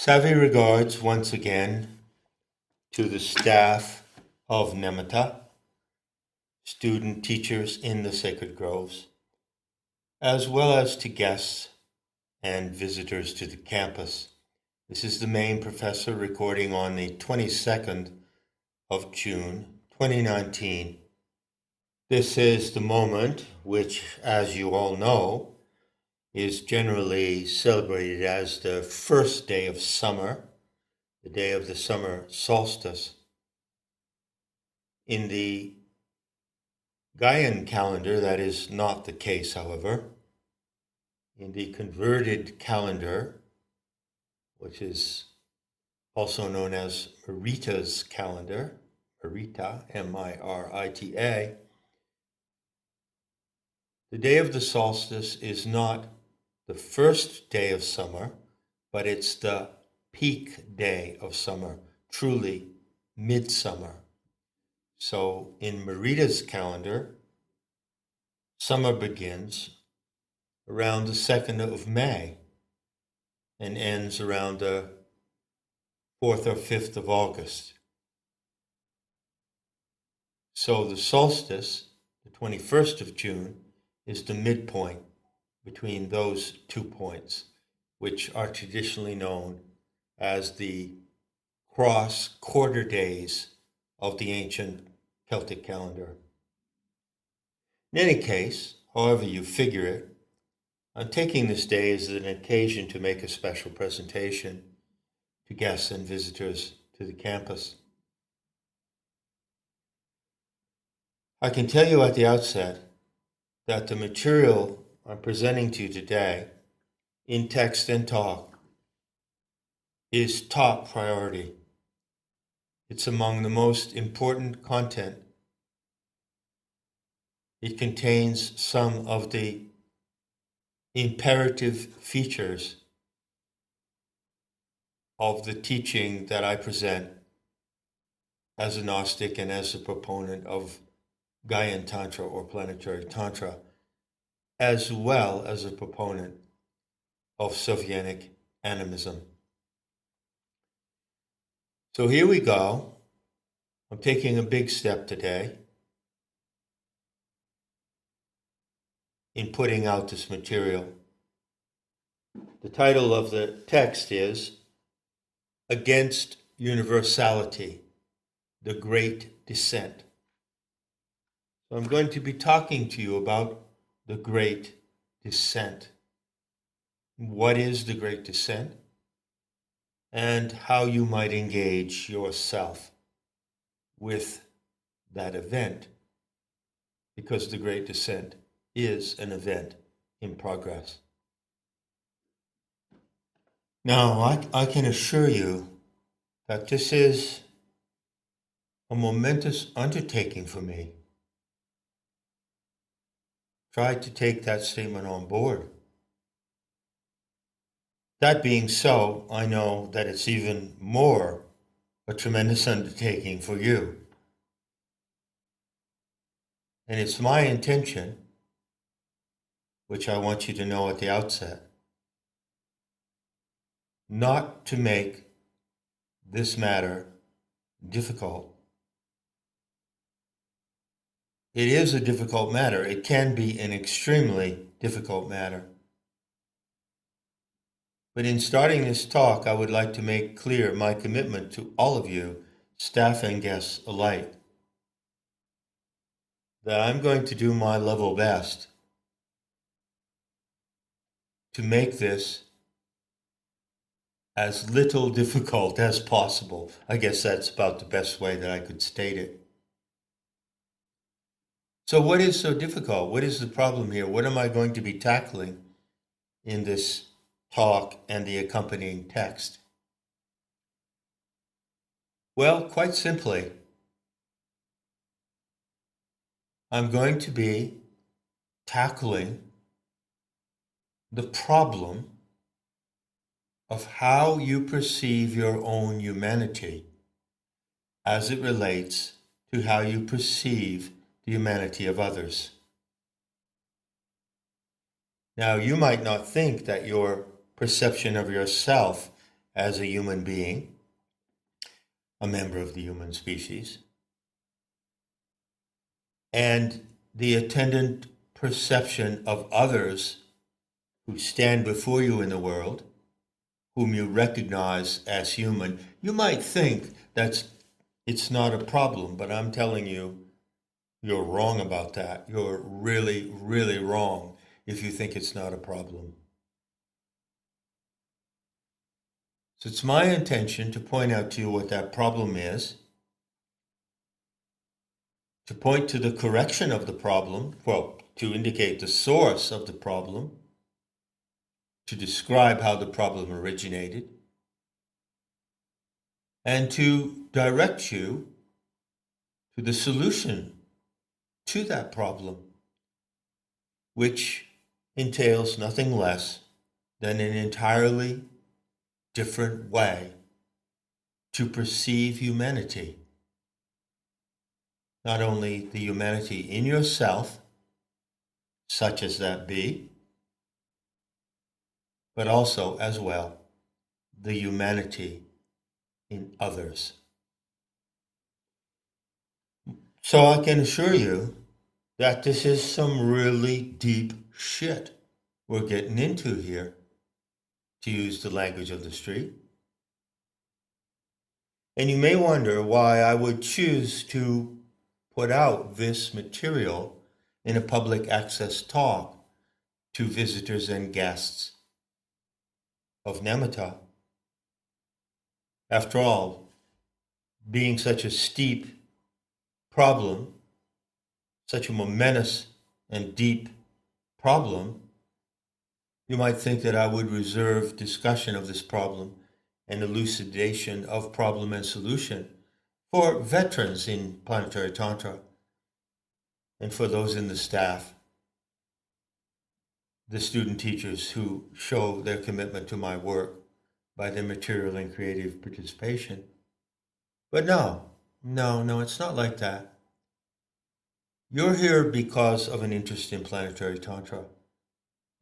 Savvy regards once again to the staff of Nemata, student teachers in the Sacred Groves, as well as to guests and visitors to the campus. This is the main professor recording on the 22nd of June, 2019. This is the moment which, as you all know, is generally celebrated as the first day of summer, the day of the summer solstice. In the Gaian calendar, that is not the case, however. In the converted calendar, which is also known as Marita's calendar, Marita, M-I-R-I-T-A, the day of the solstice is not the first day of summer, but it's the peak day of summer, truly midsummer. So in Marita's calendar, summer begins around the 2nd of May and ends around the 4th or 5th of August. So the solstice, the 21st of June, is the midpoint between those 2 points, which are traditionally known as the cross quarter days of the ancient Celtic calendar. In any case, however you figure it, I'm taking this day as an occasion to make a special presentation to guests and visitors to the campus. I can tell you at the outset that the material I'm presenting to you today, in text and talk, is top priority. It's among the most important content. It contains some of the imperative features of the teaching that I present as a Gnostic and as a proponent of Gaian Tantra or planetary Tantra, as well as a proponent of Sovienic animism. So here we go. I'm taking a big step today in putting out this material. The title of the text is Against Universality, the Great Dissent. So I'm going to be talking to you about the Great Dissent. What is the Great Dissent? And how you might engage yourself with that event, because the Great Dissent is an event in progress. Now, I can assure you that this is a momentous undertaking for me. Try to take that statement on board. That being so, I know that it's even more a tremendous undertaking for you. And it's my intention, which I want you to know at the outset, not to make this matter difficult. It is a difficult matter. It can be an extremely difficult matter. But in starting this talk, I would like to make clear my commitment to all of you, staff and guests alike, that I'm going to do my level best to make this as little difficult as possible. I guess that's about the best way that I could state it. So what is so difficult? What is the problem here? What am I going to be tackling in this talk and the accompanying text? Well, quite simply, I'm going to be tackling the problem of how you perceive your own humanity as it relates to how you perceive the humanity of others. Now, you might not think that your perception of yourself as a human being, a member of the human species, and the attendant perception of others who stand before you in the world, whom you recognize as human. You might think it's not a problem, but I'm telling you, you're wrong about that. You're really, really wrong if you think it's not a problem. So it's my intention to point out to you what that problem is, to point to the correction of the problem, well, to indicate the source of the problem, to describe how the problem originated, and to direct you to the solution to that problem, which entails nothing less than an entirely different way to perceive humanity. Not only the humanity in yourself, such as that be, but also, as well, the humanity in others. So I can assure you that this is some really deep shit we're getting into here, to use the language of the street. And you may wonder why I would choose to put out this material in a public access talk to visitors and guests of Nematta. After all, being such a steep problem, such a momentous and deep problem, you might think that I would reserve discussion of this problem and elucidation of problem and solution for veterans in planetary tantra and for those in the staff, the student teachers who show their commitment to my work by their material and creative participation. But no, it's not like that. You're here because of an interest in planetary tantra.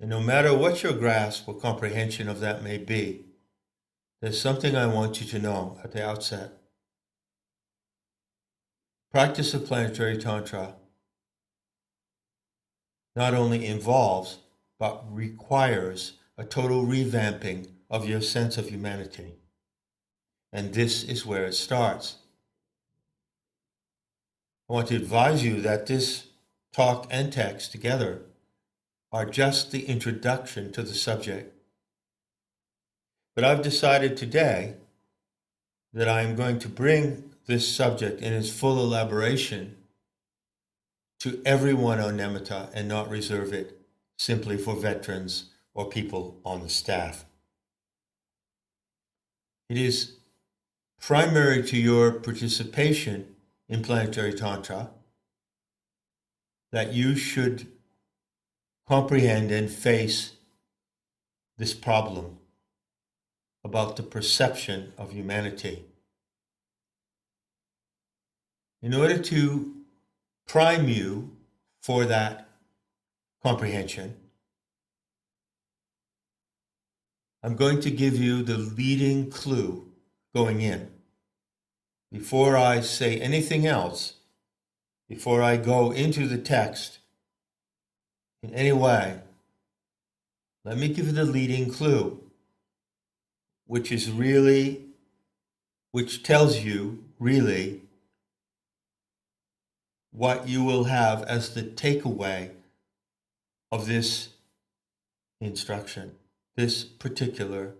And no matter what your grasp or comprehension of that may be, there's something I want you to know at the outset. Practice of planetary tantra not only involves, but requires a total revamping of your sense of humanity. And this is where it starts. I want to advise you that this talk and text together are just the introduction to the subject. But I've decided today that I am going to bring this subject in its full elaboration to everyone on Nematta and not reserve it simply for veterans or people on the staff. It is primary to your participation in planetary tantra that you should comprehend and face this problem about the perception of humanity. In order to prime you for that comprehension, I'm going to give you the leading clue going in. Before I say anything else, before I go into the text in any way, let me give you the leading clue, which tells you really what you will have as the takeaway of this instruction, this particular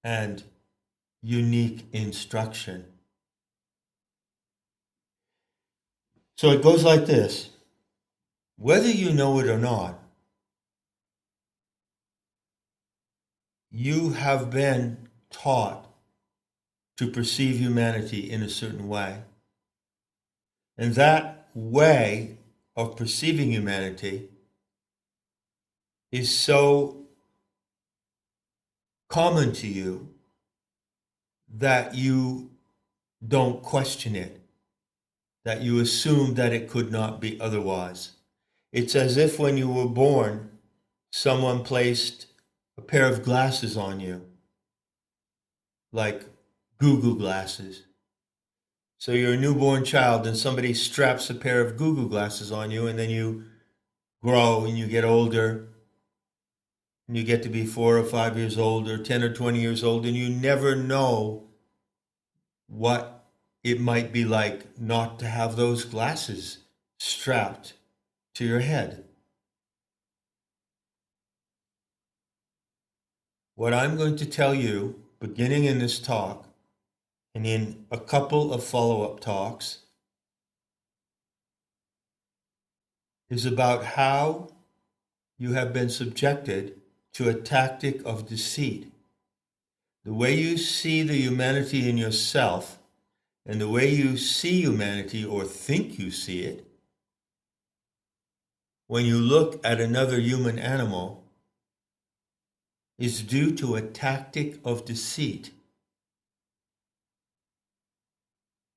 and unique instruction. So it goes like this. Whether you know it or not, you have been taught to perceive humanity in a certain way. And that way of perceiving humanity is so common to you that you don't question it, that you assume that it could not be otherwise. It's as if when you were born, someone placed a pair of glasses on you, like Google glasses. So you're a newborn child and somebody straps a pair of Google glasses on you, and then you grow and you get older and you get to be 4 or 5 years old or 10 or 20 years old, and you never know what it might be like not to have those glasses strapped to your head. What I'm going to tell you, beginning in this talk and in a couple of follow-up talks, is about how you have been subjected to a tactic of deceit. The way you see the humanity in yourself and the way you see humanity or think you see it, when you look at another human animal, is due to a tactic of deceit.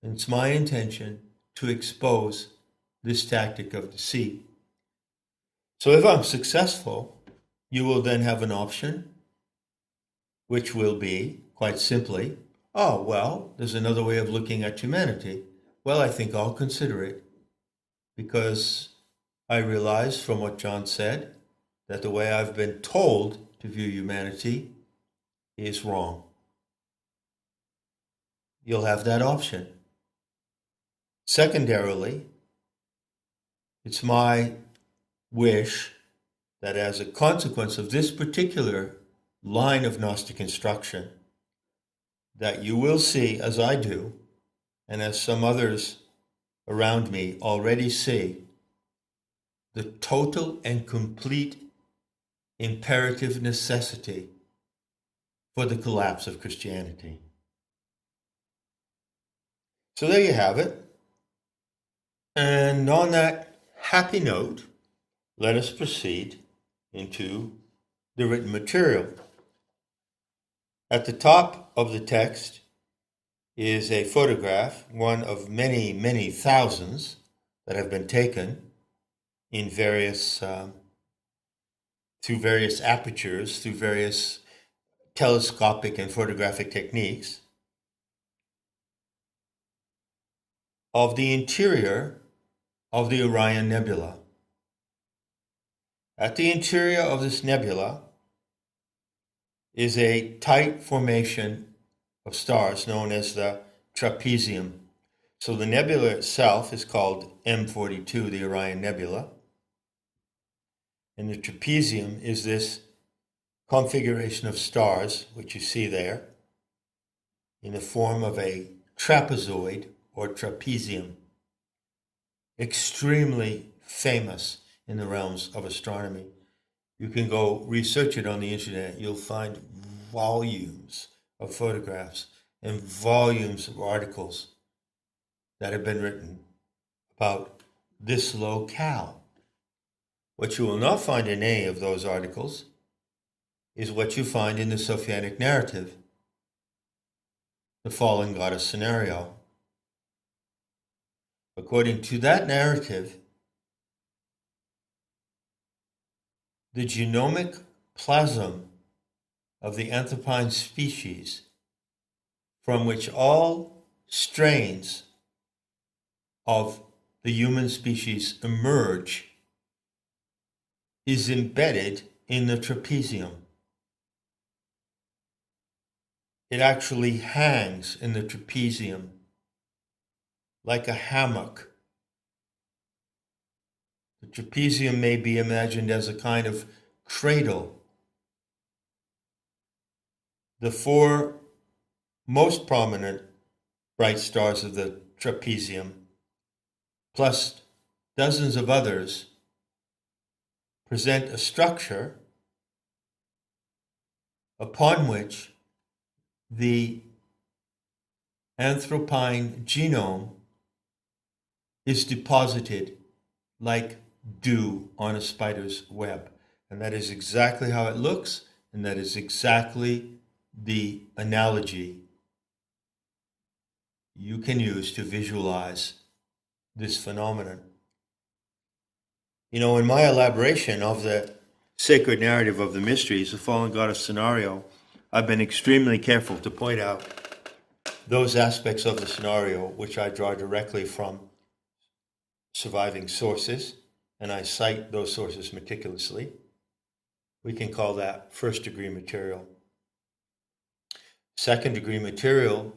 And it's my intention to expose this tactic of deceit. So if I'm successful, you will then have an option, which will be, quite simply, oh, well, there's another way of looking at humanity. Well, I think I'll consider it, because I realize from what John said that the way I've been told to view humanity is wrong. You'll have that option. Secondarily, it's my wish that as a consequence of this particular line of Gnostic instruction, that you will see, as I do, and as some others around me already see, the total and complete imperative necessity for the collapse of Christianity. So there you have it. And on that happy note, let us proceed into the written material. At the top of the text is a photograph, one of many, many thousands that have been taken in various through various apertures, through various telescopic and photographic techniques, of the interior of the Orion Nebula. At the interior of this nebula is a tight formation of stars known as the trapezium. So the nebula itself is called M42, the Orion Nebula. And the trapezium is this configuration of stars, which you see there, in the form of a trapezoid or trapezium. Extremely famous in the realms of astronomy. You can go research it on the internet. You'll find volumes of photographs and volumes of articles that have been written about this locale. What you will not find in any of those articles is what you find in the Sophianic narrative, the fallen goddess scenario. According to that narrative, the genomic plasm of the Anthropine species, from which all strains of the human species emerge, is embedded in the trapezium. It actually hangs in the trapezium like a hammock. The trapezium may be imagined as a kind of cradle. The four most prominent bright stars of the trapezium, plus dozens of others, present a structure upon which the Anthropine genome is deposited like dew on a spider's web. And that is exactly how it looks, and that is exactly the analogy you can use to visualize this phenomenon. You know, in my elaboration of the sacred narrative of the mysteries, the fallen goddess scenario, I've been extremely careful to point out those aspects of the scenario which I draw directly from surviving sources, and I cite those sources meticulously. We can call that first degree material. Second degree material,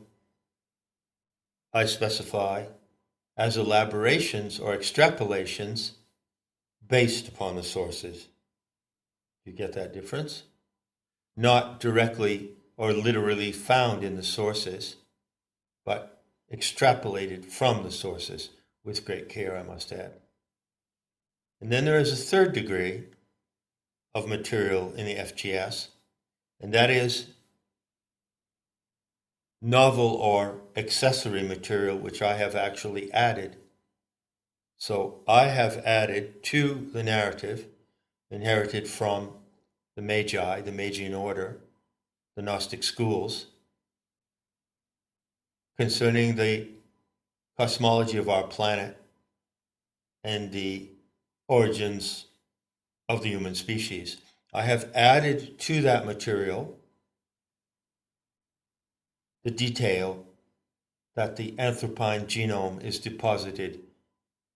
I specify as elaborations or extrapolations based upon the sources. You get that difference? Not directly or literally found in the sources, but extrapolated from the sources, with great care, I must add. And then there is a third degree of material in the FGS, and that is novel or accessory material, which I have actually added. So I have added to the narrative, inherited from the Magi, the Magian order, the Gnostic schools, concerning the cosmology of our planet and the origins of the human species. I have added to that material the detail that the Anthropine genome is deposited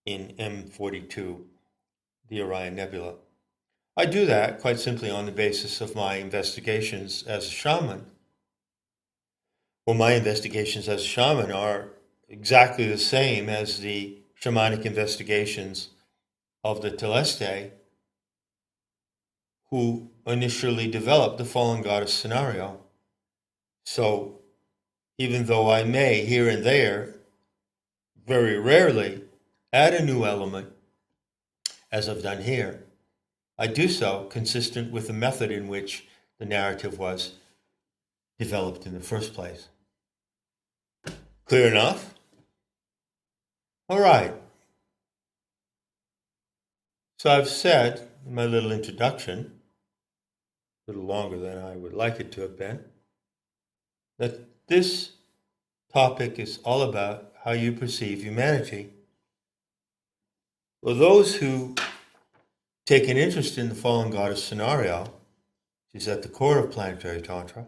in M42, the Orion Nebula. I do that quite simply on the basis of my investigations as a shaman. Well, my investigations as a shaman are exactly the same as the shamanic investigations of the Teleste, who initially developed the fallen goddess scenario. So even though I may here and there, very rarely, add a new element, as I've done here, I do so consistent with the method in which the narrative was developed in the first place. Clear enough? All right. So I've said in my little introduction, a little longer than I would like it to have been, that this topic is all about how you perceive humanity. Well, those who take an interest in the fallen goddess scenario, which is at the core of planetary Tantra,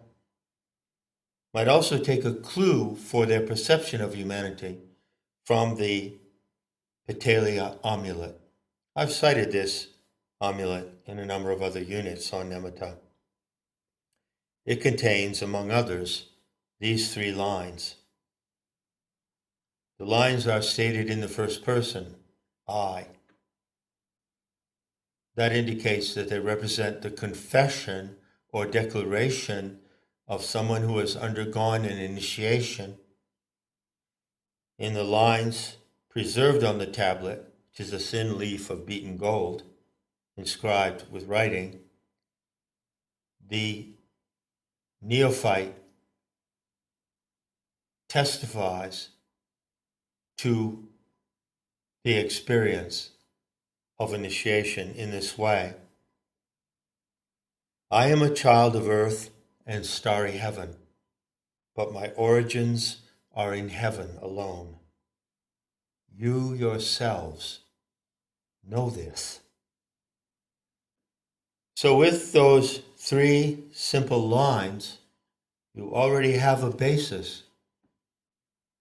might also take a clue for their perception of humanity from the Petalia amulet. I've cited this amulet in a number of other units on Nematta. It contains, among others, these three lines. The lines are stated in the first person, I. That indicates that they represent the confession or declaration of someone who has undergone an initiation. In the lines preserved on the tablet, which is a thin leaf of beaten gold, inscribed with writing, the neophyte testifies to the experience of initiation in this way. I am a child of earth and starry heaven, but my origins are in heaven alone. You yourselves know this. So with those three simple lines, you already have a basis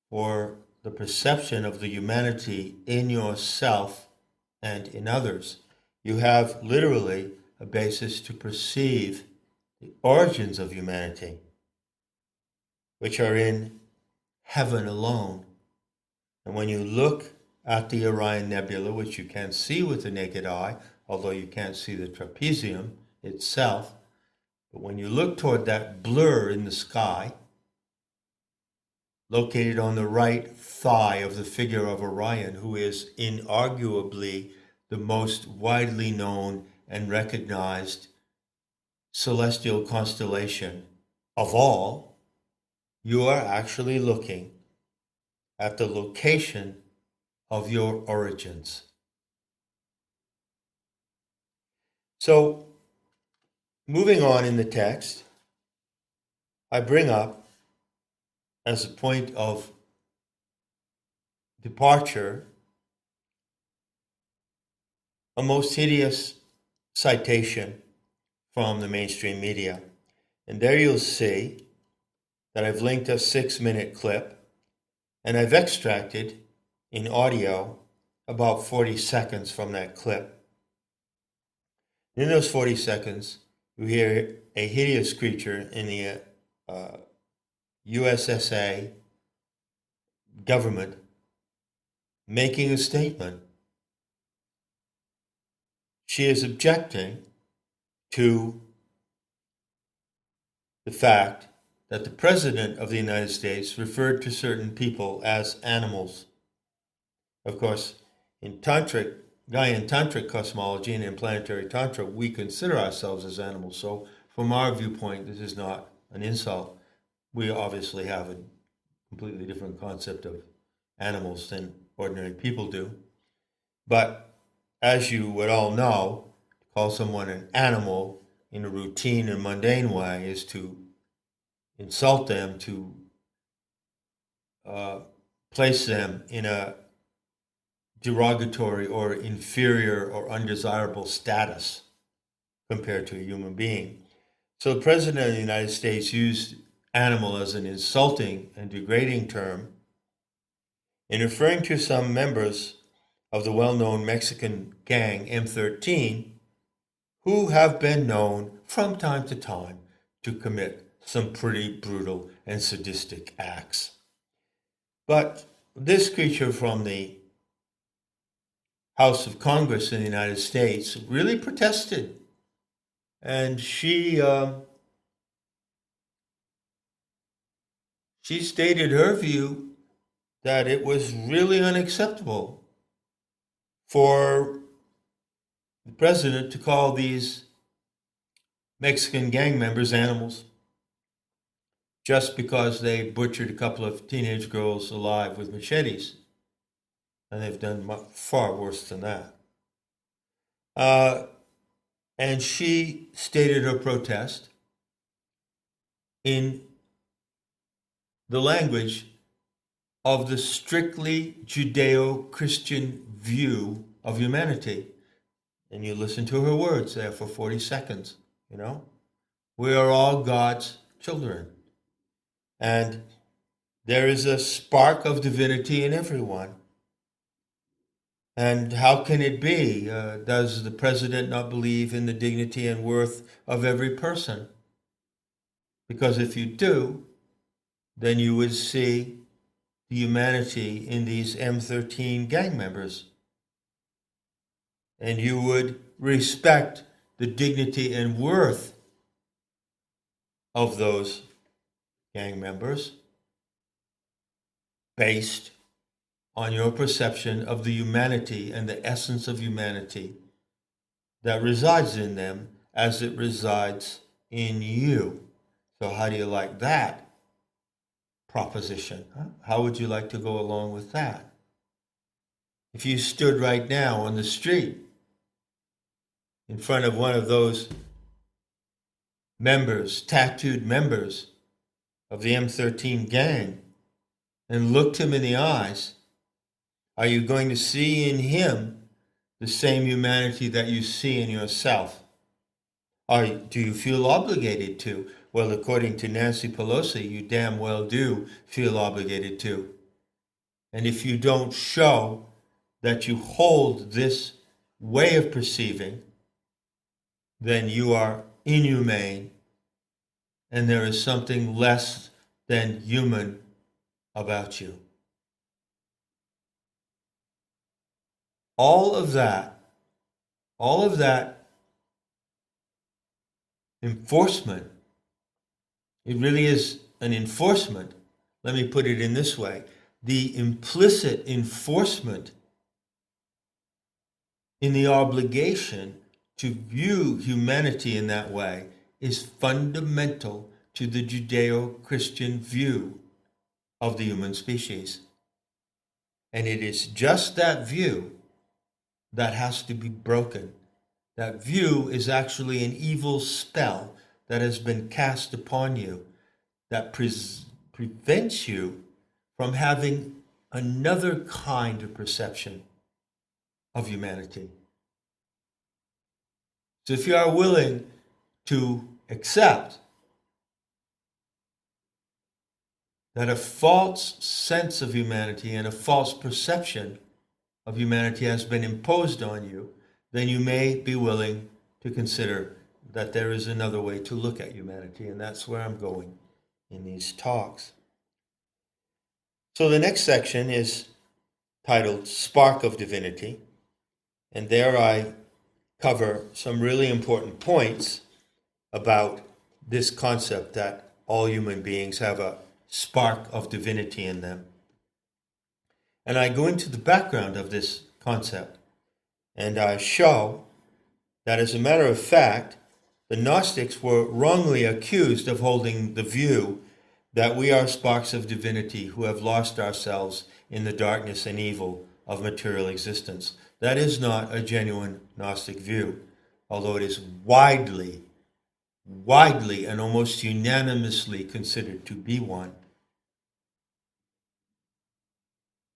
for the perception of the humanity in yourself and in others. You have literally a basis to perceive the origins of humanity, which are in heaven alone. And when you look at the Orion Nebula, which you can see with the naked eye, although you can't see the trapezium itself, but when you look toward that blur in the sky, located on the right thigh of the figure of Orion, who is inarguably the most widely known and recognized celestial constellation of all, you are actually looking at the location of your origins. So, moving on in the text, I bring up as a point of departure a most hideous citation from the mainstream media. And there you'll see that I've linked a 6-minute clip, and I've extracted in audio about 40 seconds from that clip. In those 40 seconds, you hear a hideous creature in the USSA government making a statement. She is objecting to the fact that the President of the United States referred to certain people as animals. Of course, in Gaian Tantric cosmology and in planetary Tantra, we consider ourselves as animals. So from our viewpoint, this is not an insult. We obviously have a completely different concept of animals than ordinary people do. But as you would all know, to call someone an animal in a routine and mundane way is to insult them, to place them in a derogatory or inferior or undesirable status compared to a human being. So the President of the United States used animal as an insulting and degrading term in referring to some members of the well-known Mexican gang M13 who have been known from time to time to commit some pretty brutal and sadistic acts. But this creature from the House of Congress in the United States really protested. And she stated her view that it was really unacceptable for the president to call these Mexican gang members animals just because they butchered a couple of teenage girls alive with machetes. And they've done far worse than that. And she stated her protest in the language of the strictly Judeo-Christian view of humanity. And you listen to her words there for 40 seconds, you know? We are all God's children. And there is a spark of divinity in everyone. And how can it be? Does the president not believe in the dignity and worth of every person? Because if you do, then you would see the humanity in these M13 gang members. And you would respect the dignity and worth of those gang members based on your perception of the humanity and the essence of humanity that resides in them as it resides in you. So how do you like that proposition? How would you like to go along with that? If you stood right now on the street in front of one of those members, tattooed members of the M13 gang, and looked him in the eyes, are you going to see in him the same humanity that you see in yourself? Do you feel obligated to? Well, according to Nancy Pelosi, you damn well do feel obligated to. And if you don't show that you hold this way of perceiving, then you are inhumane, and there is something less than human about you. All of that enforcement, it really is an enforcement. Let me put it in this way. The implicit enforcement in the obligation to view humanity in that way is fundamental to the Judeo-Christian view of the human species. And it is just that view that has to be broken. That view is actually an evil spell that has been cast upon you that prevents you from having another kind of perception of humanity. So if you are willing to accept that a false sense of humanity and a false perception of humanity has been imposed on you, then you may be willing to consider that there is another way to look at humanity, and that's where I'm going in these talks. So the next section is titled Spark of Divinity, and there I cover some really important points about this concept that all human beings have a spark of divinity in them. And I go into the background of this concept, and I show that, as a matter of fact, the Gnostics were wrongly accused of holding the view that we are sparks of divinity who have lost ourselves in the darkness and evil of material existence. That is not a genuine Gnostic view, although it is widely and almost unanimously considered to be one.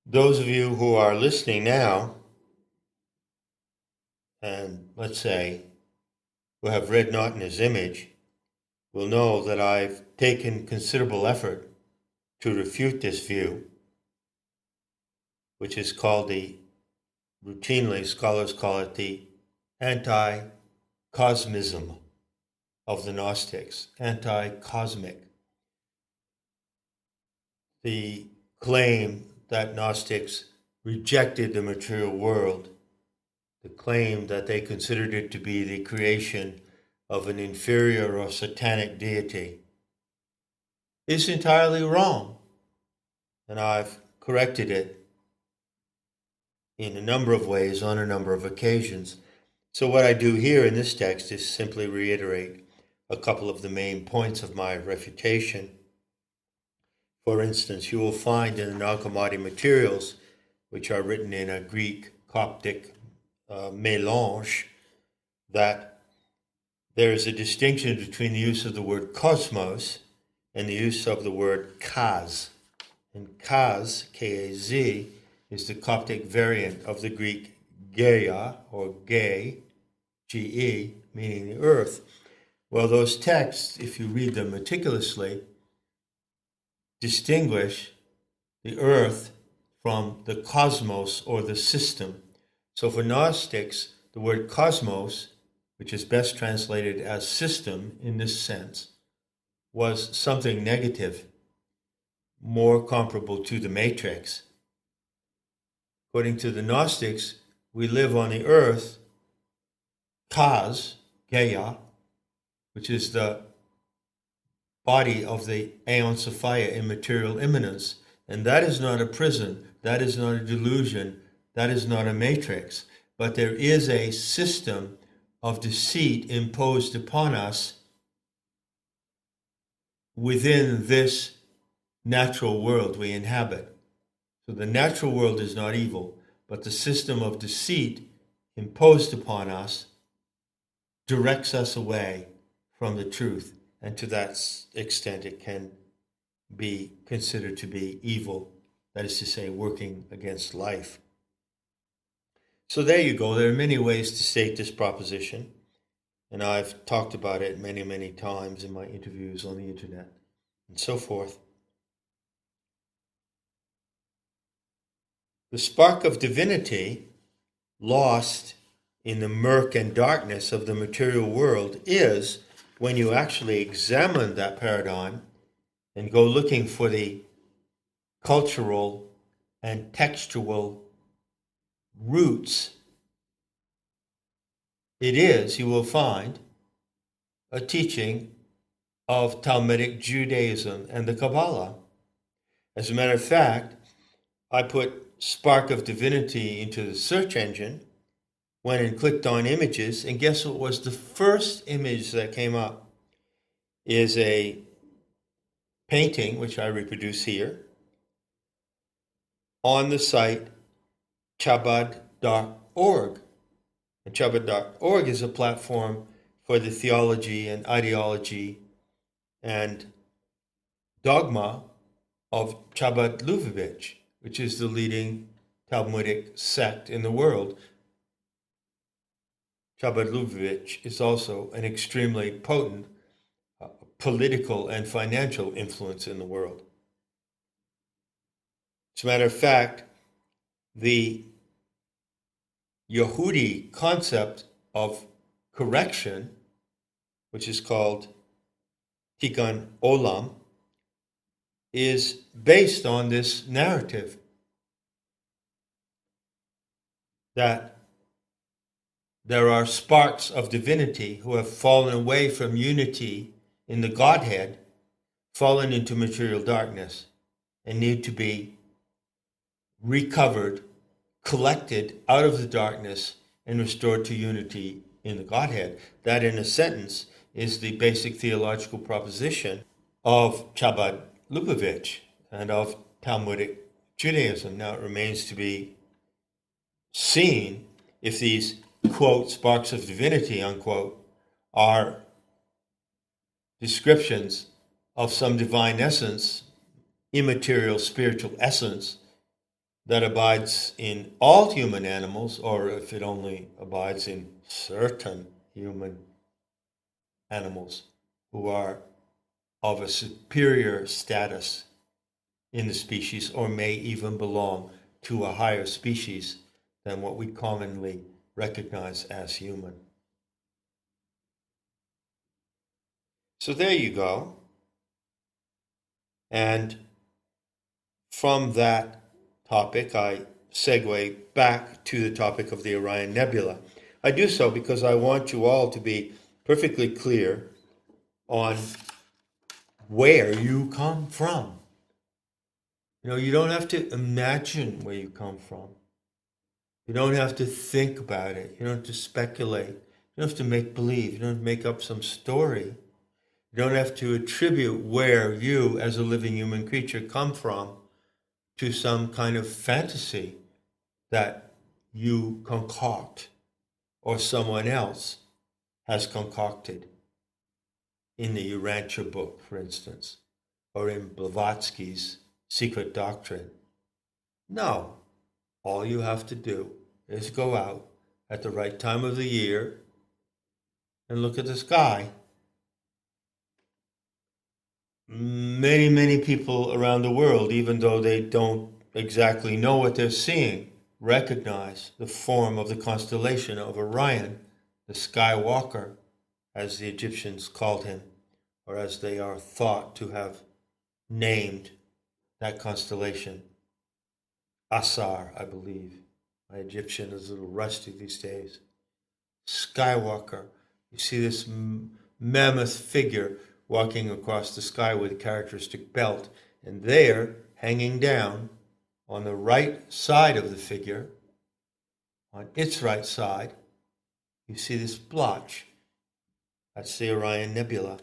Those of you who are listening now, and let's say, who have read Not in His Image, will know that I've taken considerable effort to refute this view, which is called routinely scholars call it the anti-cosmism of the Gnostics, anti-cosmic. The claim that Gnostics rejected the material world, the claim that they considered it to be the creation of an inferior or satanic deity, is entirely wrong. And I've corrected it in a number of ways on a number of occasions. So what I do here in this text is simply reiterate a couple of the main points of my refutation. For instance, you will find in the Nag Hammadi materials, which are written in a Greek Coptic mélange, that there is a distinction between the use of the word cosmos and the use of the word kaz. And kaz, K-A-Z, is the Coptic variant of the Greek geia, or ge, G-E, meaning the earth. Well, those texts, if you read them meticulously, distinguish the earth from the cosmos or the system. So for Gnostics, the word cosmos, which is best translated as system in this sense, was something negative, more comparable to the matrix. According to the Gnostics, we live on the earth, kaz, geia, which is the body of the Aeon Sophia in material immanence. And that is not a prison, that is not a delusion, that is not a matrix. But there is a system of deceit imposed upon us within this natural world we inhabit. So the natural world is not evil, but the system of deceit imposed upon us directs us away from the truth. And to that extent, it can be considered to be evil, that is to say, working against life. So there you go. There are many ways to state this proposition, and I've talked about it many, many times in my interviews on the internet and so forth. The spark of divinity lost in the murk and darkness of the material world is, when you actually examine that paradigm and go looking for the cultural and textual roots, it is, you will find, a teaching of Talmudic Judaism and the Kabbalah. As a matter of fact, I put spark of divinity into the search engine, went and clicked on images, and guess what was the first image that came up? Is a painting, which I reproduce here, on the site Chabad.org. And Chabad.org is a platform for the theology and ideology and dogma of Chabad Lubavitch, which is the leading Talmudic sect in the world. Chabad Lubavitch is also an extremely potent political and financial influence in the world. As a matter of fact, the Yehudi concept of correction, which is called Tikkun Olam, is based on this narrative that there are sparks of divinity who have fallen away from unity in the Godhead, fallen into material darkness, and need to be recovered, collected out of the darkness, and restored to unity in the Godhead. That, in a sentence, is the basic theological proposition of Chabad Lubavitch and of Talmudic Judaism. Now, it remains to be seen if these, quote, sparks of divinity, unquote, are descriptions of some divine essence, immaterial spiritual essence that abides in all human animals, or if it only abides in certain human animals who are of a superior status in the species, or may even belong to a higher species than what we commonly recognize as human. So there you go. And from that topic, I segue back to the topic of the Orion Nebula. I do so because I want you all to be perfectly clear on where you come from. You know, you don't have to imagine where you come from. You don't have to think about it. You don't have to speculate. You don't have to make believe. You don't have to make up some story. You don't have to attribute where you, as a living human creature, come from to some kind of fantasy that you concoct or someone else has concocted in the Urantia book, for instance, or in Blavatsky's Secret Doctrine. No. All you have to do is go out at the right time of the year and look at the sky. Many, many people around the world, even though they don't exactly know what they're seeing, recognize the form of the constellation of Orion, the Skywalker, as the Egyptians called him, or as they are thought to have named that constellation. Asar, I believe. My Egyptian is a little rusty these days. Skywalker. You see this mammoth figure walking across the sky with a characteristic belt. And there, hanging down on the right side of the figure, on its right side, you see this blotch. That's the Orion Nebula.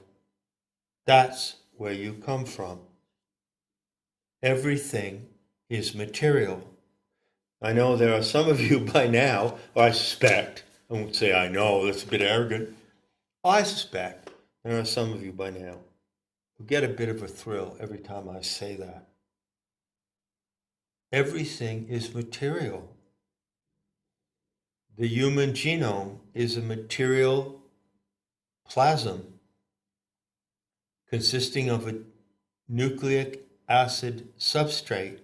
That's where you come from. Everything is material. I know there are some of you by now, or I suspect, I won't say I know, that's a bit arrogant. I suspect there are some of you by now who get a bit of a thrill every time I say that. Everything is material. The human genome is a material plasm consisting of a nucleic acid substrate,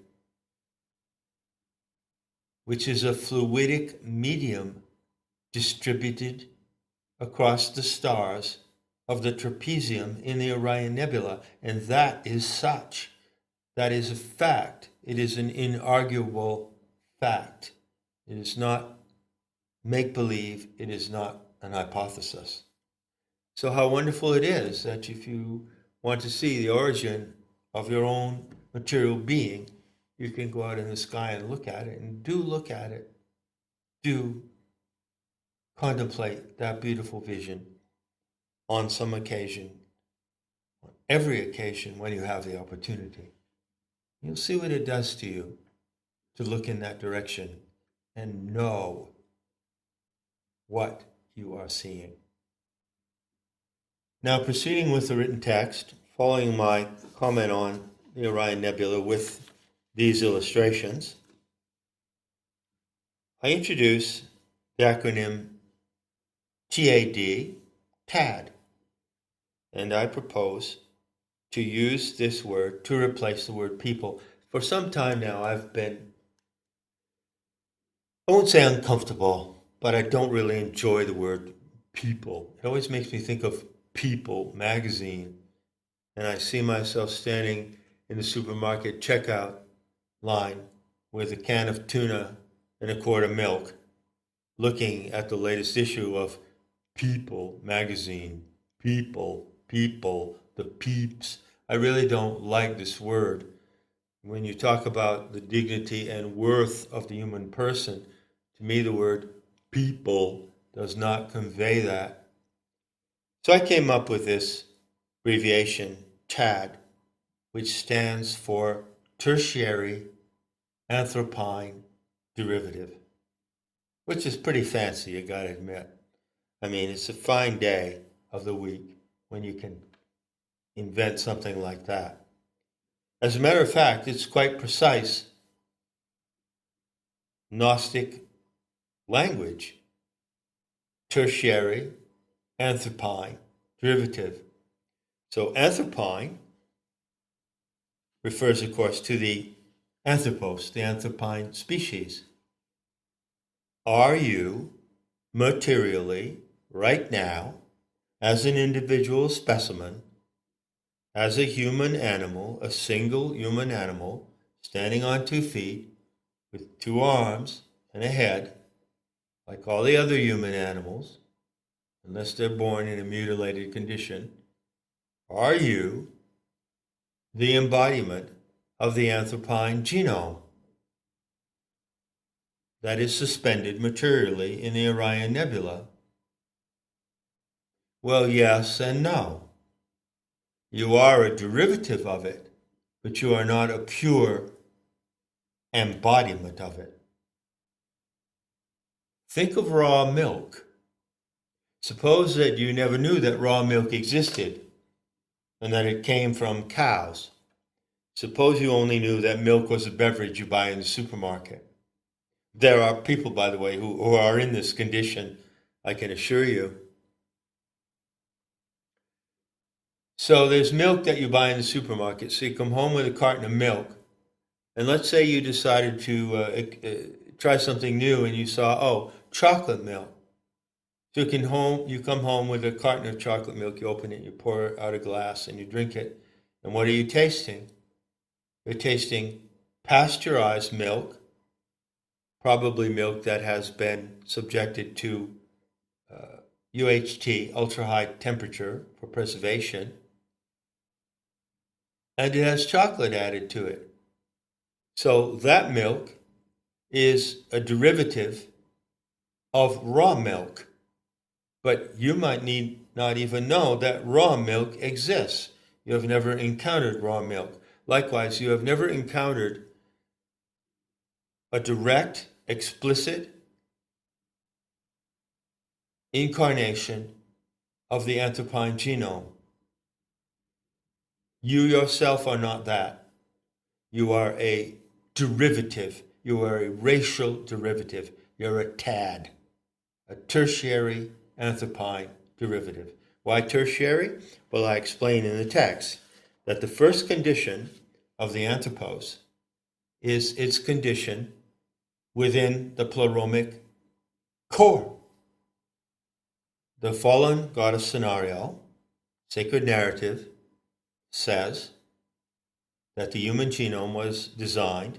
which is a fluidic medium distributed across the stars of the trapezium in the Orion Nebula. And that is such. That is a fact. It is an inarguable fact. It is not make-believe. It is not an hypothesis. So how wonderful it is that if you want to see the origin of your own material being, you can go out in the sky and look at it, and do look at it. Do contemplate that beautiful vision on some occasion, on every occasion when you have the opportunity. You'll see what it does to you to look in that direction and know what you are seeing. Now, proceeding with the written text, following my comment on the Orion Nebula with these illustrations, I introduce the acronym T-A-D, tad. And I propose to use this word to replace the word people. For some time now, I've been, I won't say uncomfortable, but I don't really enjoy the word people. It always makes me think of People magazine, and I see myself standing in the supermarket checkout line with a can of tuna and a quart of milk, looking at the latest issue of People magazine. People, the peeps. I really don't like this word. When you talk about the dignity and worth of the human person, to me the word people does not convey that. So I came up with this abbreviation, TAD, which stands for Tertiary Anthropine Derivative, which is pretty fancy, you gotta admit. I mean, it's a fine day of the week when you can invent something like that. As a matter of fact, it's quite precise Gnostic language. Tertiary Anthropine derivative. So Anthropine refers, of course, to the Anthropos, the Anthropine species. Are you materially, right now, as an individual specimen, as a human animal, a single human animal, standing on 2 feet, with 2 arms and a head, like all the other human animals, unless they're born in a mutilated condition, are you the embodiment of the Anthropine genome that is suspended materially in the Orion Nebula? Well, yes and no. You are a derivative of it, but you are not a pure embodiment of it. Think of raw milk. Suppose that you never knew that raw milk existed and that it came from cows. Suppose you only knew that milk was a beverage you buy in the supermarket. There are people, by the way, who are in this condition, I can assure you. So there's milk that you buy in the supermarket. So you come home with a carton of milk, and let's say you decided to try something new and you saw, chocolate milk. So you come home with a carton of chocolate milk, you open it, you pour it out a glass, and you drink it. And what are you tasting? You're tasting pasteurized milk, probably milk that has been subjected to UHT, ultra high temperature for preservation, and it has chocolate added to it. So that milk is a derivative of raw milk. But you might not even know that raw milk exists. You have never encountered raw milk. Likewise, you have never encountered a direct, explicit incarnation of the Anthropine genome. You yourself are not that. You are a derivative. You are a racial derivative. You're a TAD, a tertiary Anthropine derivative. Why tertiary? Well, I explain in the text that the first condition of the Anthropos is its condition within the pleromic core. The fallen goddess scenario, sacred narrative, says that the human genome was designed.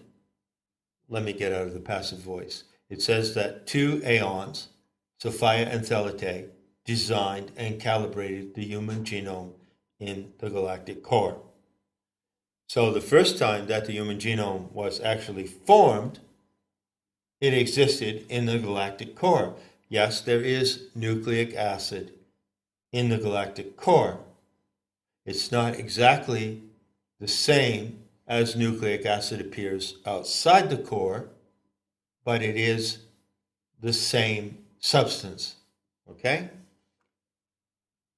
Let me get out of the passive voice. It says that 2 aeons, Sophia and Thelete, designed and calibrated the human genome in the galactic core. So the first time that the human genome was actually formed, it existed in the galactic core. Yes, there is nucleic acid in the galactic core. It's not exactly the same as nucleic acid appears outside the core, but it is the same substance. Okay?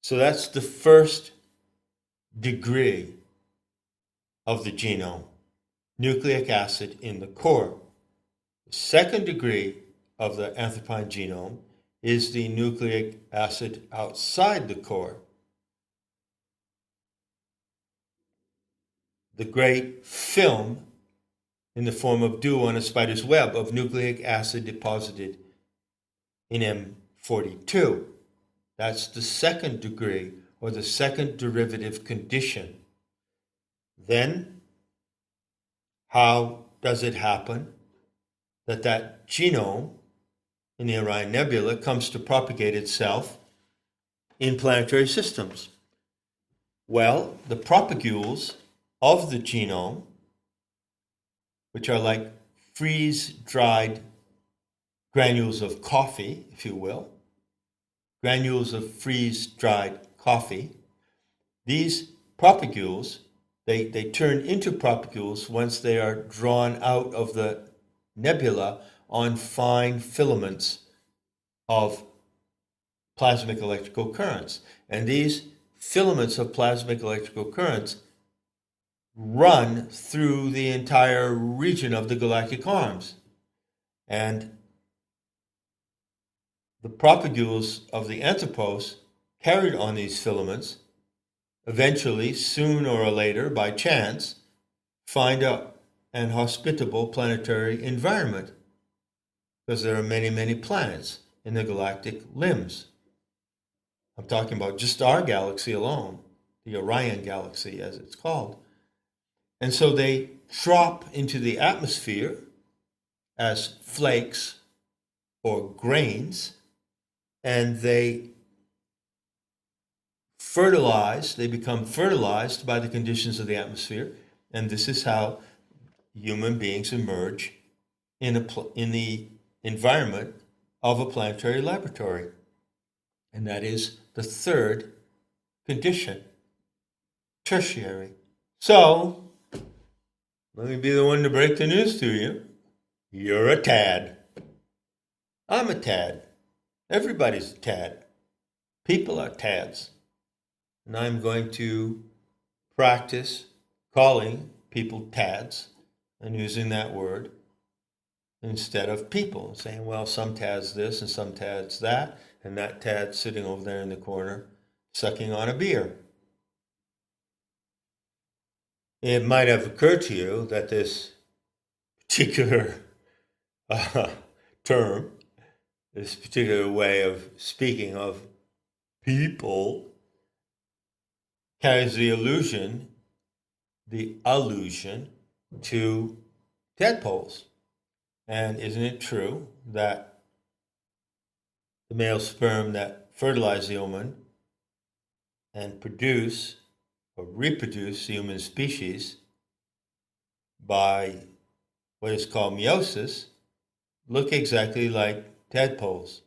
So that's the first degree of the genome, nucleic acid in the core. The second degree of the Anthropine genome is the nucleic acid outside the core. The great film in the form of dew on a spider's web of nucleic acid deposited in M42. That's the second degree, or the second derivative condition. Then, how does it happen that that genome in the Orion Nebula comes to propagate itself in planetary systems? Well, the propagules of the genome, which are like freeze-dried granules of coffee, if you will, granules of freeze-dried coffee, these propagules, they turn into propagules once they are drawn out of the nebula on fine filaments of plasmic electrical currents. And these filaments of plasmic electrical currents run through the entire region of the galactic arms. And the propagules of the Anthropos carried on these filaments eventually, sooner or later, by chance, find an hospitable planetary environment, because there are many, many planets in the galactic limbs. I'm talking about just our galaxy alone, the Orion galaxy as it's called. And so they drop into the atmosphere as flakes or grains, and they become fertilized by the conditions of the atmosphere, and this is how human beings emerge in the environment of a planetary laboratory. And that is the third condition, tertiary. So, let me be the one to break the news to you. You're a tad. I'm a tad. Everybody's a tad. People are tads. And I'm going to practice calling people tads and using that word instead of people, saying, well, some tad's this and some tad's that, and that tad's sitting over there in the corner sucking on a beer. It might have occurred to you that this particular term, this particular way of speaking of people, carries the allusion to tadpoles. And isn't it true that the male sperm that fertilize the woman and produce or reproduce the human species by what is called meiosis look exactly like tadpoles?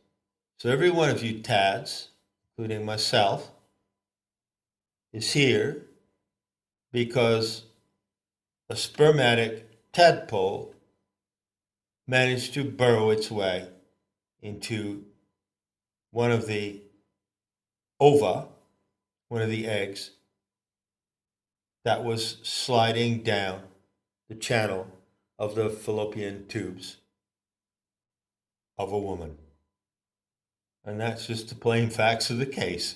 So every one of you tads, including myself, is here because a spermatic tadpole managed to burrow its way into one of the ova, one of the eggs, that was sliding down the channel of the fallopian tubes of a woman. And that's just the plain facts of the case.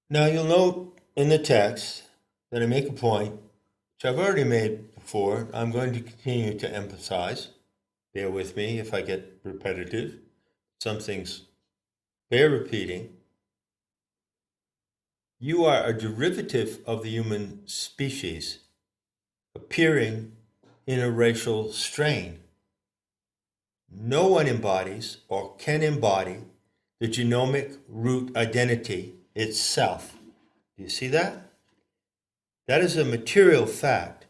Now you'll note in the text that I make a point, which I've already made before. I'm going to continue to emphasize. Bear with me if I get repetitive. Some things bear repeating. You are a derivative of the human species, appearing in a racial strain. No one embodies or can embody the genomic root identity itself. Do you see that? That is a material fact.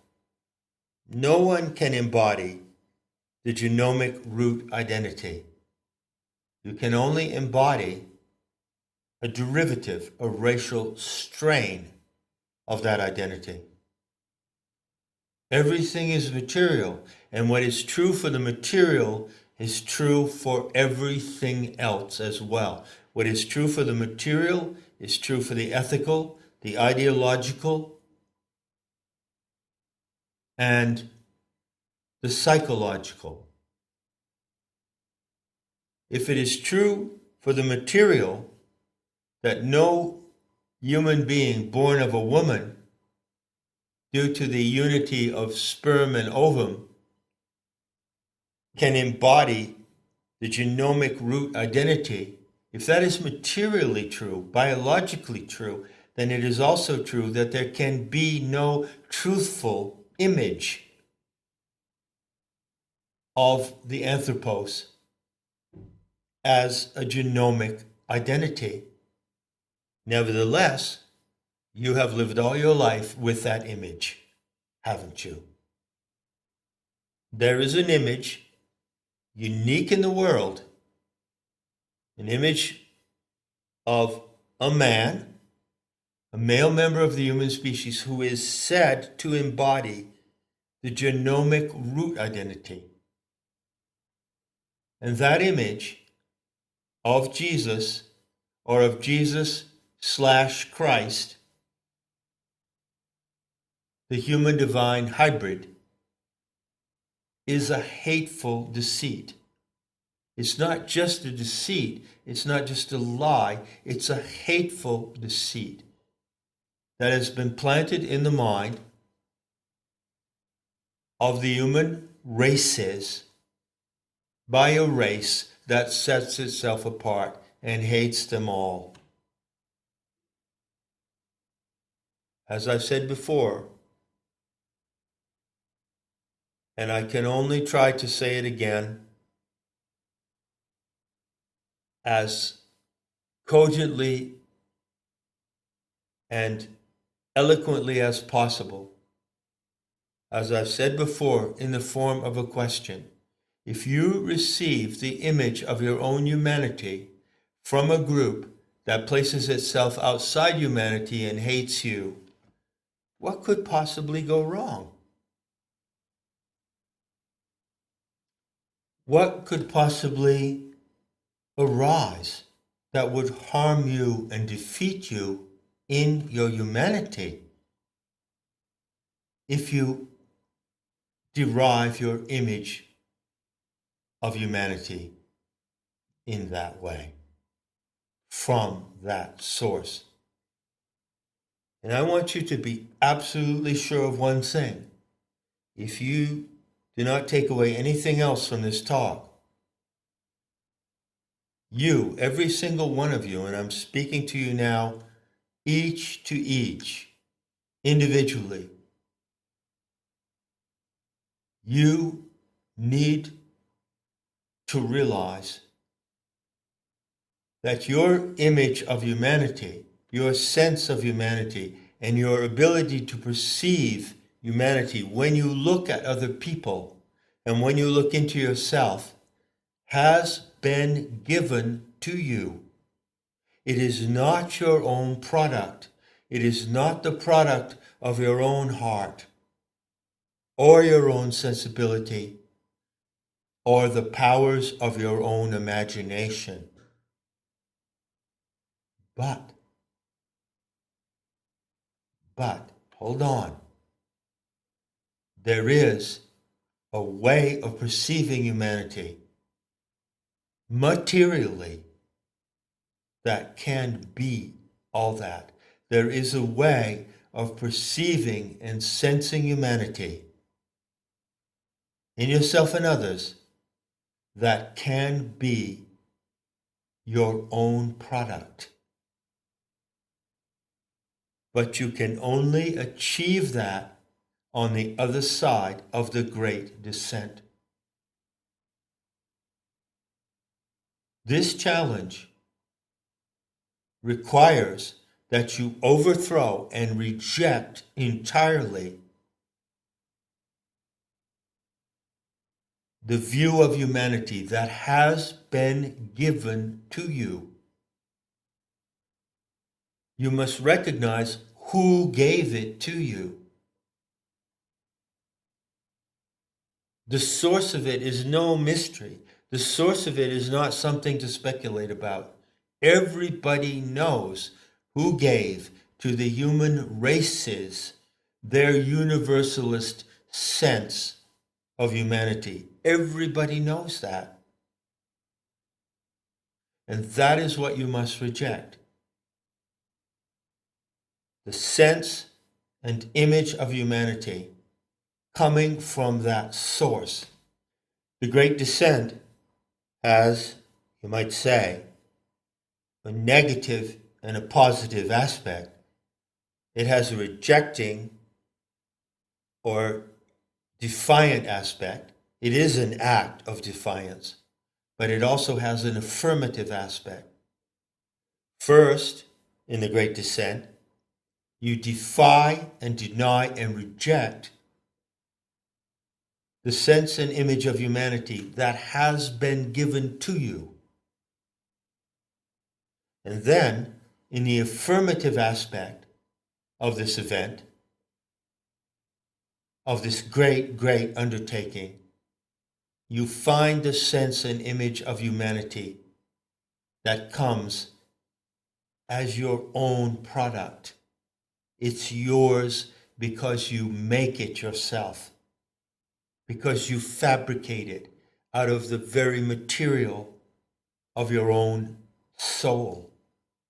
No one can embody the genomic root identity. You can only embody a derivative, a racial strain of that identity. Everything is material, and what is true for the material is true for everything else as well. What is true for the material is true for the ethical, the ideological, and the psychological. if it is true for the material that no human being born of a woman, due to the unity of sperm and ovum, can embody the genomic root identity, if that is materially true, biologically true, then it is also true that there can be no truthful image of the Anthropos as a genomic identity. Nevertheless, you have lived all your life with that image, haven't you? There is an image unique in the world, an image of a man, a male member of the human species, who is said to embody the genomic root identity. And that image of Jesus, or of Jesus/Christ, the human divine hybrid, is a hateful deceit. It's not just a deceit, it's not just a lie, it's a hateful deceit that has been planted in the mind of the human races by a race that sets itself apart and hates them all. As I've said before, and I can only try to say it again as cogently and eloquently as possible, as I've said before, in the form of a question. If you receive the image of your own humanity from a group that places itself outside humanity and hates you, what could possibly go wrong? What could possibly arise that would harm you and defeat you in your humanity if you derive your image of humanity in that way, from that source? And I want you to be absolutely sure of one thing. If you do not take away anything else from this talk, you, every single one of you, and I'm speaking to you now, each to each, individually, you need to realize that your image of humanity, your sense of humanity, and your ability to perceive humanity when you look at other people and when you look into yourself has been given to you. It is not your own product. It is not the product of your own heart or your own sensibility or the powers of your own imagination. But, hold on. There is a way of perceiving humanity materially that can be all that. There is a way of perceiving and sensing humanity in yourself and others that can be your own product. But you can only achieve that on the other side of the Great Dissent. This challenge requires that you overthrow and reject entirely the view of humanity that has been given to you. You must recognize who gave it to you. The source of it is no mystery. The source of it is not something to speculate about. Everybody knows who gave to the human races their universalist sense of humanity. Everybody knows that. And that is what you must reject. The sense and image of humanity coming from that source. The Great Dissent has, you might say, a negative and a positive aspect. It has a rejecting or defiant aspect. It is an act of defiance, but it also has an affirmative aspect. First, in the Great Dissent, you defy and deny and reject the sense and image of humanity that has been given to you. And then, in the affirmative aspect of this event, of this great, great undertaking, you find the sense and image of humanity that comes as your own product. It's yours because you make it yourself, because you fabricate it out of the very material of your own soul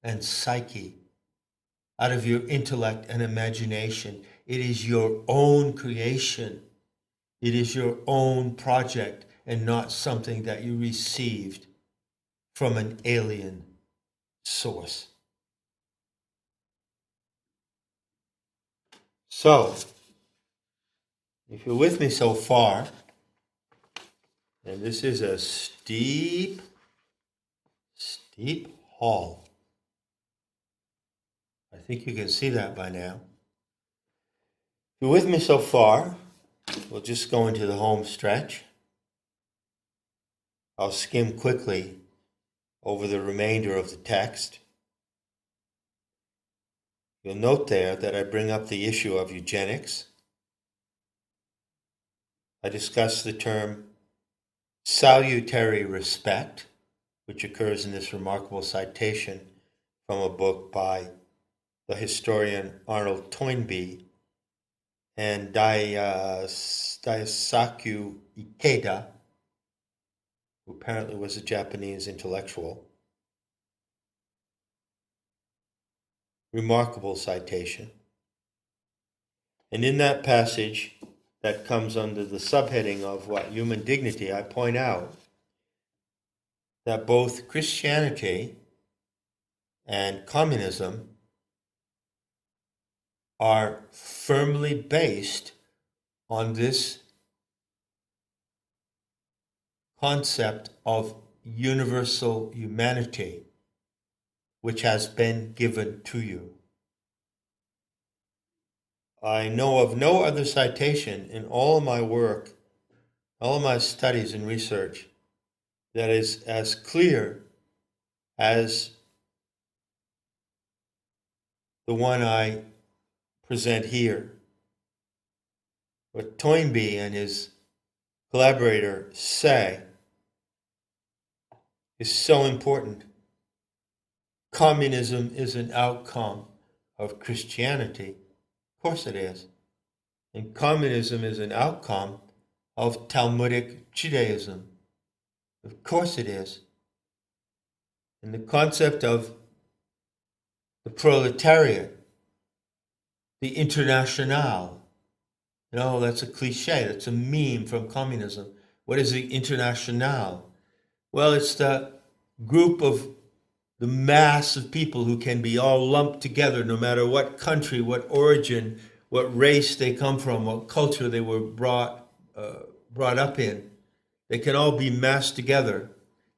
and psyche, out of your intellect and imagination. It is your own creation. It is your own project and not something that you received from an alien source. So, if you're with me so far, and this is a steep haul. I think you can see that by now. If you're with me so far, we'll just go into the home stretch. I'll skim quickly over the remainder of the text. You'll note there that I bring up the issue of eugenics. I discuss the term salutary respect, which occurs in this remarkable citation from a book by the historian Arnold Toynbee and Daisaku Ikeda, who apparently was a Japanese intellectual. Remarkable citation. And in that passage that comes under the subheading of what human dignity, I point out that both Christianity and communism are firmly based on this concept of universal humanity, which has been given to you. I know of no other citation in all of my work, all of my studies and research, that is as clear as the one I present here. What Toynbee and his collaborator say is so important. Communism is an outcome of Christianity. Of course it is. And communism is an outcome of Talmudic Judaism. Of course it is. And the concept of the proletariat, the internationale, that's a cliche, that's a meme from communism. What is the internationale? Well, it's the group of the mass of people who can be all lumped together no matter what country, what origin, what race they come from, what culture they were brought up in. They can all be massed together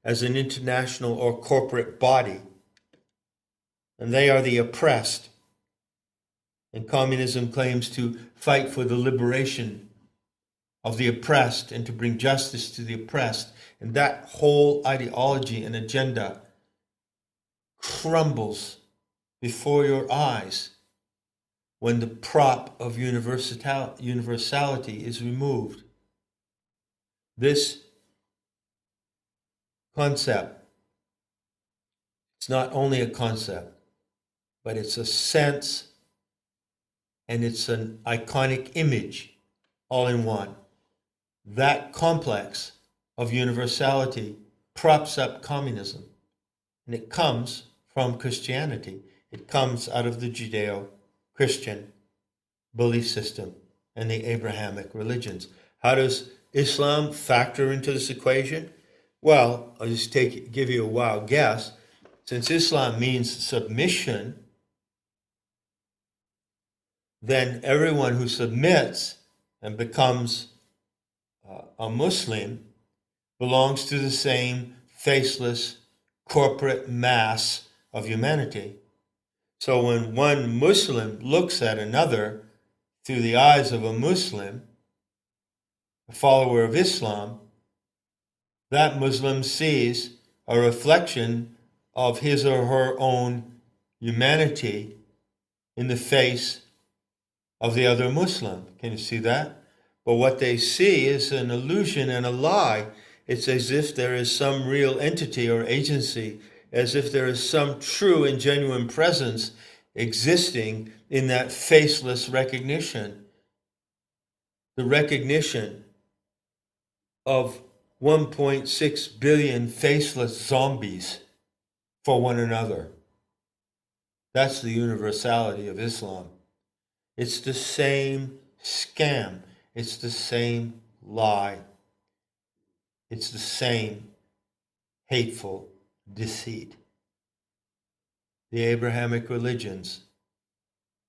as an international or corporate body. And they are the oppressed. And communism claims to fight for the liberation of the oppressed and to bring justice to the oppressed. And that whole ideology and agenda crumbles before your eyes when the prop of universality is removed. This concept, it's not only a concept, but it's a sense and it's an iconic image all in one. That complex of universality props up communism. And it comes from Christianity. It comes out of the Judeo-Christian belief system and the Abrahamic religions. How does Islam factor into this equation? Well, I'll just give you a wild guess. Since Islam means submission, then everyone who submits and becomes a Muslim belongs to the same faceless corporate mass of humanity. So when one Muslim looks at another through the eyes of a Muslim, a follower of Islam, that Muslim sees a reflection of his or her own humanity in the face of the other Muslim. Can you see that? But what they see is an illusion and a lie. It's as if there is some real entity or agency, as if there is some true and genuine presence existing in that faceless recognition. The recognition of 1.6 billion faceless zombies for one another. That's the universality of Islam. It's the same scam. It's the same lie. It's the same hateful deceit. The Abrahamic religions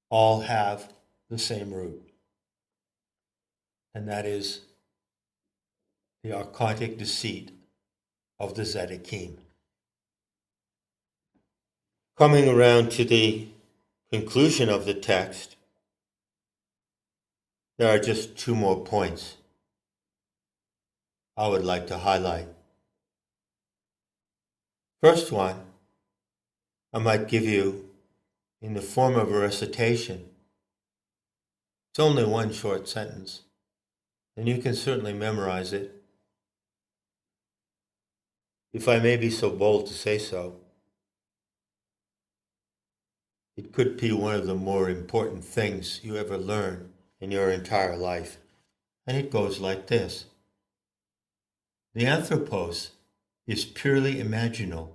all have the same root, and that is the archaic deceit of the Tzaddikim. Coming around to the conclusion of the text, there are just two more points I would like to highlight. First one, I might give you in the form of a recitation. It's only one short sentence, and you can certainly memorize it. If I may be so bold to say so, it could be one of the more important things you ever learn in your entire life. And it goes like this. The Anthropos is purely imaginal,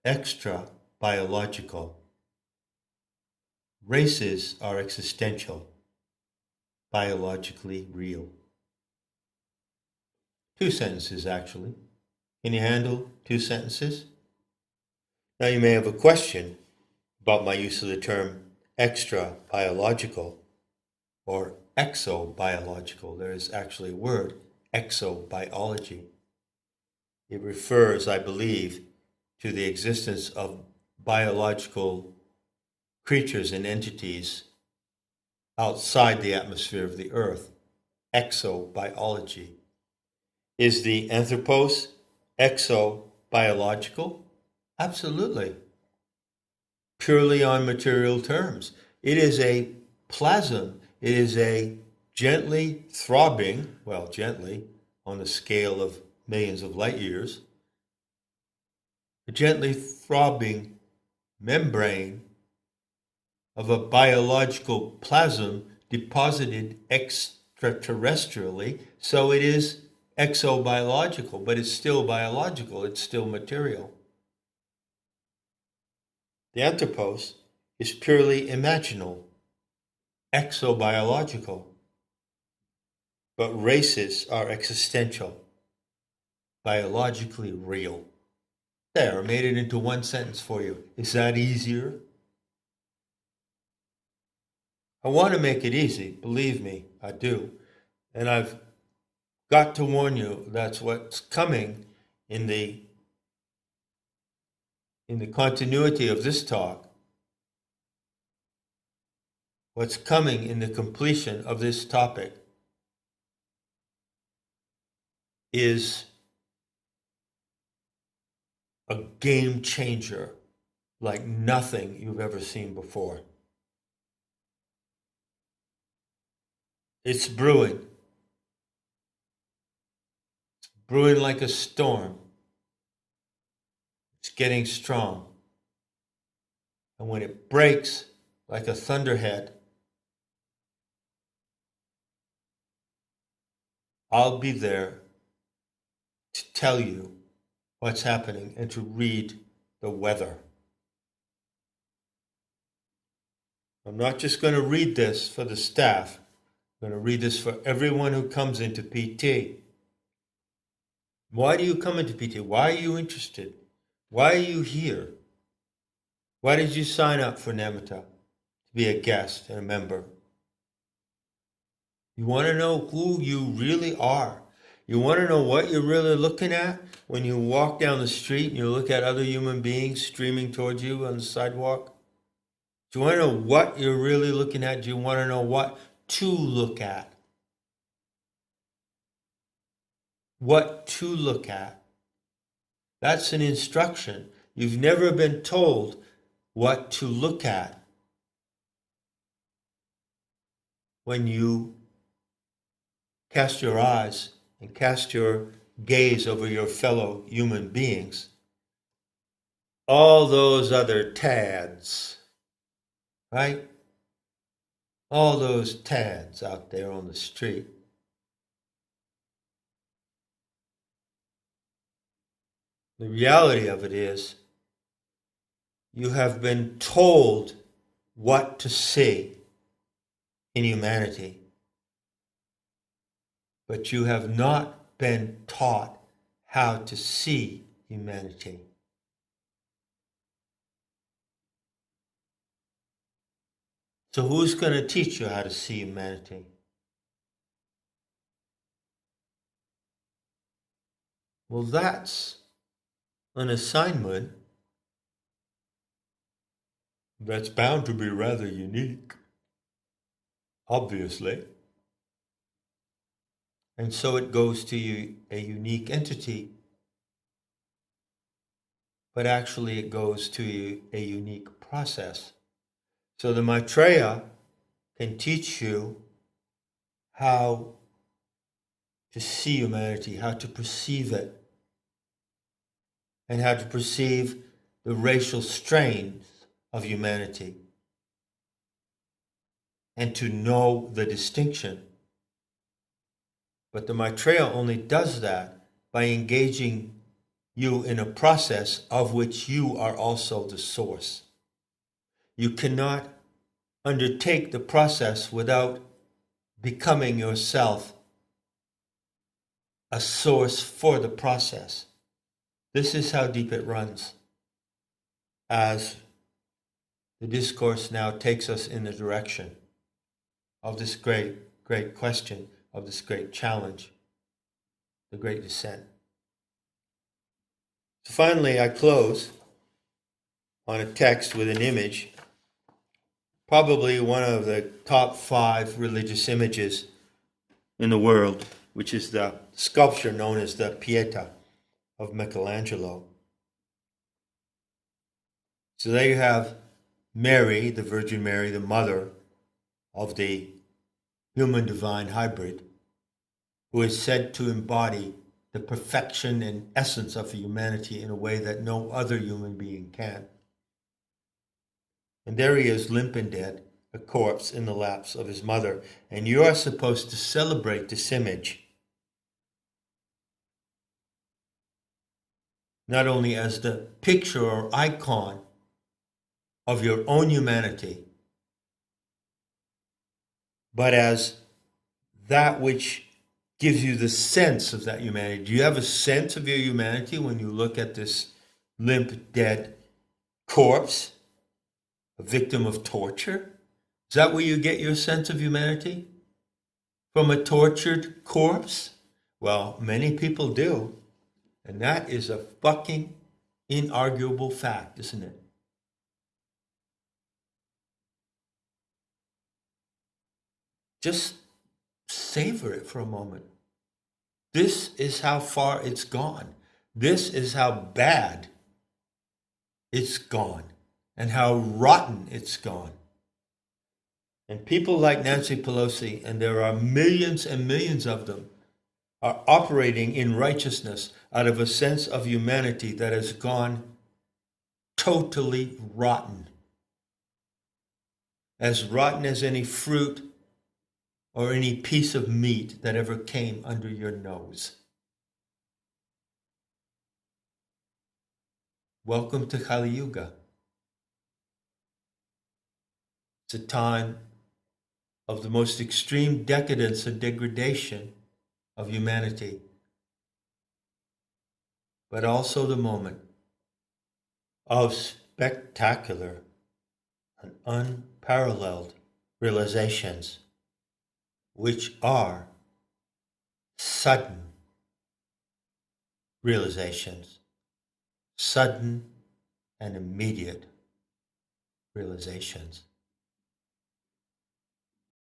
extra-biological. Races are existential, biologically real. Two sentences, actually. Can you handle two sentences? Now you may have a question about my use of the term extra-biological or exobiological. There is actually a word, exobiology. It refers, I believe, to the existence of biological creatures and entities outside the atmosphere of the earth. Exobiology. Is the Anthropos exobiological? Absolutely. Purely on material terms. It is a plasm. It is a gently throbbing, well, gently on the scale of millions of light years, a gently throbbing membrane of a biological plasm deposited extraterrestrially, so it is exobiological, but it's still biological, it's still material. The Anthropos is purely imaginal, exobiological, but races are existential, biologically real. There, I made it into one sentence for you. Is that easier? I want to make it easy, believe me, I do. And I've got to warn you, that's what's coming in the continuity of this talk. What's coming in the completion of this topic is a game changer like nothing you've ever seen before. It's brewing. It's brewing like a storm. It's getting strong. And when it breaks like a thunderhead, I'll be there to tell you what's happening and to read the weather. I'm not just going to read this for the staff. I'm going to read this for everyone who comes into PT. Why do you come into PT? Why are you interested? Why are you here? Why did you sign up for Namath to be a guest and a member? You want to know who you really are. You want to know what you're really looking at when you walk down the street and you look at other human beings streaming towards you on the sidewalk? Do you want to know what you're really looking at? Do you want to know what to look at? What to look at. That's an instruction. You've never been told what to look at when you cast your eyes and cast your gaze over your fellow human beings. All those other tads, right? All those tads out there on the street. The reality of it is, you have been told what to see in humanity, but you have not been taught how to see humanity. So who's going to teach you how to see humanity? Well, that's an assignment that's bound to be rather unique, obviously. And so it goes to a unique entity, but actually it goes to a unique process. So the Maitreya can teach you how to see humanity, how to perceive it, and how to perceive the racial strains of humanity, and to know the distinction. But the Maitreya only does that by engaging you in a process of which you are also the source. You cannot undertake the process without becoming yourself a source for the process. This is how deep it runs, as the discourse now takes us in the direction of this great question, of this great challenge, the Great Dissent. So finally, I close on a text with an image, probably one of the top 5 religious images in the world, which is the sculpture known as the Pietà of Michelangelo. So there you have Mary, the Virgin Mary, the mother of the human-divine hybrid, who is said to embody the perfection and essence of humanity in a way that no other human being can. And there he is, limp and dead, a corpse in the laps of his mother. And you are supposed to celebrate this image, not only as the picture or icon of your own humanity, but as that which gives you the sense of that humanity. Do you have a sense of your humanity when you look at this limp, dead corpse, a victim of torture? Is that where you get your sense of humanity? From a tortured corpse? Well, many people do. And that is a fucking inarguable fact, isn't it? Just savor it for a moment. This is how far it's gone. This is how bad it's gone and how rotten it's gone. And people like Nancy Pelosi, and there are millions and millions of them, are operating in righteousness out of a sense of humanity that has gone totally rotten. As rotten as any fruit or any piece of meat that ever came under your nose. Welcome to Kali Yuga. It's a time of the most extreme decadence and degradation of humanity, but also the moment of spectacular and unparalleled realizations, which are sudden realizations, sudden and immediate realizations.